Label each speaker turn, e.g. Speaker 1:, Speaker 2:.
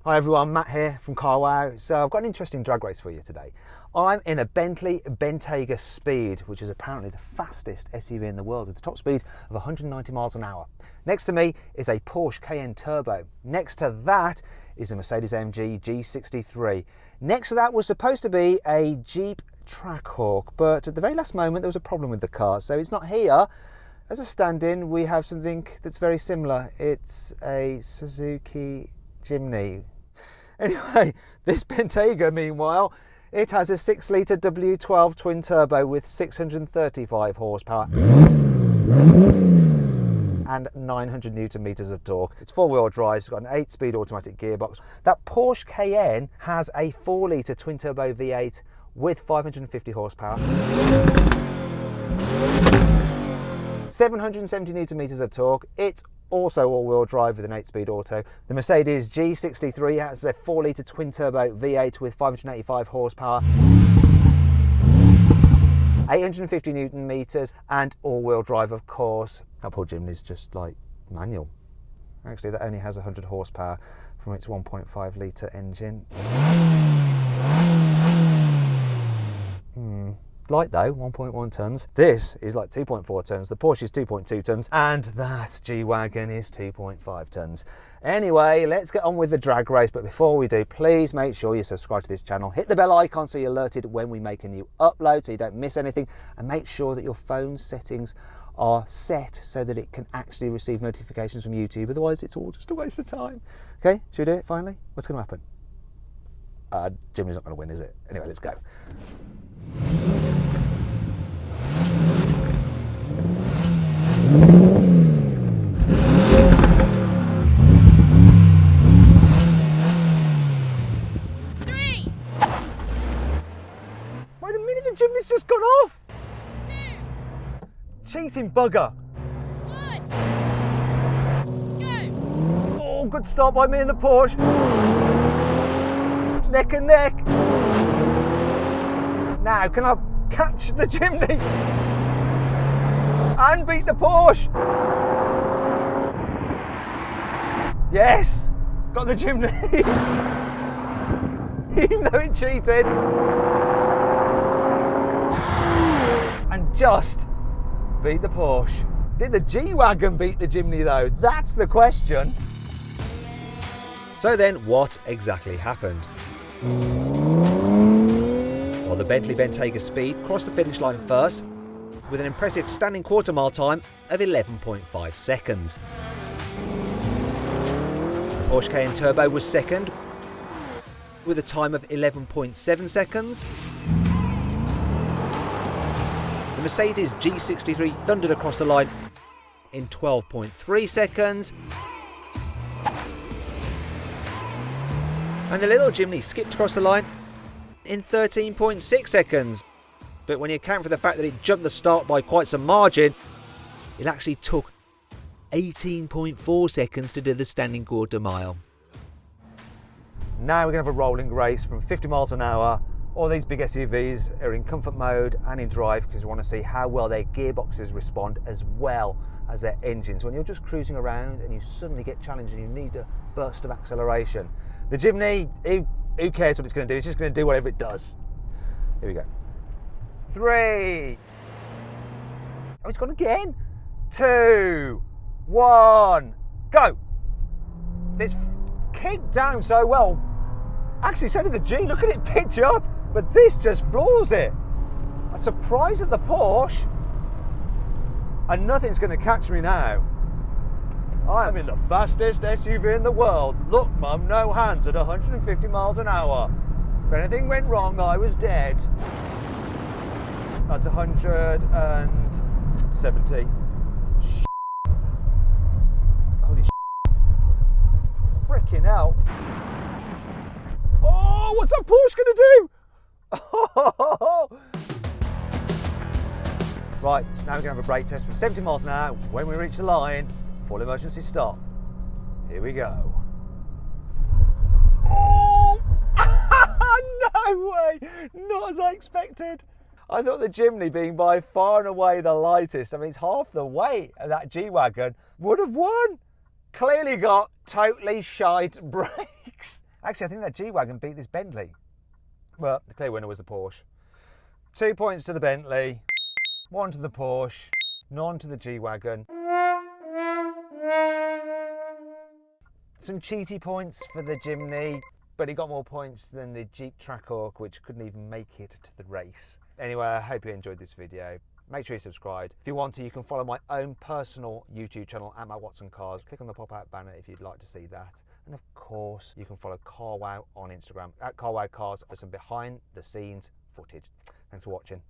Speaker 1: Hi everyone, Matt here from Carwow. So I've got an interesting drag race for you today. I'm in a Bentley Bentayga Speed, which is apparently the fastest SUV in the world with a top speed of 190 miles an hour. Next to me is a Porsche Cayenne Turbo. Next to that is a Mercedes AMG G63. Next to that was supposed to be a Jeep Trackhawk, but at the very last moment there was a problem with the car, so it's not here. As a stand-in, we have something that's very similar. It's a Suzuki Jimny. Anyway, this Bentayga, meanwhile, it has a 6-litre W12 twin turbo with 635 horsepower and 900 newton meters of torque. It's 4-wheel drive, it's got an 8-speed automatic gearbox. That Porsche Cayenne has a 4-litre twin turbo V8 with 550 horsepower. 770 newton meters of torque. It's also all-wheel drive with an 8-speed auto. The Mercedes G63 has a 4-litre twin-turbo V8 with 585 horsepower, 850 newton meters, and all-wheel drive, of course. That poor Jimny's just like manual. Actually, that only has 100 horsepower from its 1.5-litre engine. Light though, 1.1 tonnes. This is like 2.4 tonnes, the Porsche is 2.2 tonnes, and that G-Wagon is 2.5 tonnes. Anyway, let's get on with the drag race, but before we do, please make sure you subscribe to this channel, hit the bell icon so you're alerted when we make a new upload so you don't miss anything, and make sure that your phone settings are set so that it can actually receive notifications from YouTube, otherwise it's all just a waste of time. Okay, should we do it finally? What's going to happen? Jimmy's not going to win, is it? Anyway, let's go. Wait a minute, the Jimny's just gone off!
Speaker 2: 2,
Speaker 1: Cheating bugger!
Speaker 2: 1, go!
Speaker 1: Oh, good start by me and the Porsche. Neck and neck. Now, can I catch the Jimny and beat the Porsche? Yes, got the Jimny. Even though it cheated. And just beat the Porsche. Did the G-Wagon beat the Jimny though? That's the question. So then, what exactly happened? Well, the Bentley Bentayga Speed crossed the finish line first with an impressive standing quarter mile time of 11.5 seconds. The Porsche Cayenne Turbo was second with a time of 11.7 seconds. The Mercedes G63 thundered across the line in 12.3 seconds. And the little Jimny skipped across the line in 13.6 seconds. But when you account for the fact that it jumped the start by quite some margin, it actually took 18.4 seconds to do the standing quarter mile. Now we're going to have a rolling race from 50 miles an hour. All these big SUVs are in comfort mode and in drive because we want to see how well their gearboxes respond as well as their engines. When you're just cruising around and you suddenly get challenged and you need a burst of acceleration. The Jimny, who cares what it's going to do? It's just going to do whatever it does. Here we go. 3. Oh, it's gone again. 2, 1, go. This kicked down so well. Actually, so did the G. Look at it pitch up. But this just floors it. A surprise at the Porsche. And nothing's going to catch me now. I am in the fastest SUV in the world. Look, Mum, no hands at 150 miles an hour. If anything went wrong, I was dead. That's 170. Holy frickin' hell. Oh, what's that Porsche gonna do? Right, now we're gonna have a brake test from 70 miles an hour. When we reach the line, full emergency stop. Here we go. Oh! No way! Not as I expected. I thought the Jimny, being by far and away the lightest, I mean, it's half the weight of that G-Wagon, would have won. Clearly got totally shite brakes. Actually, I think that G-Wagon beat this Bentley. Well, the clear winner was the Porsche. 2 points to the Bentley, 1 to the Porsche, none to the G-Wagon. Some cheaty points for the Jimny, but he got more points than the Jeep Trackhawk, which couldn't even make it to the race. Anyway, I hope you enjoyed this video. Make sure you subscribe. If you want to, you can follow my own personal YouTube channel at Matt Watson Cars. Click on the pop-out banner if you'd like to see that. And of course, you can follow CarWow on Instagram at CarWow Cars for some behind the scenes footage. Thanks for watching.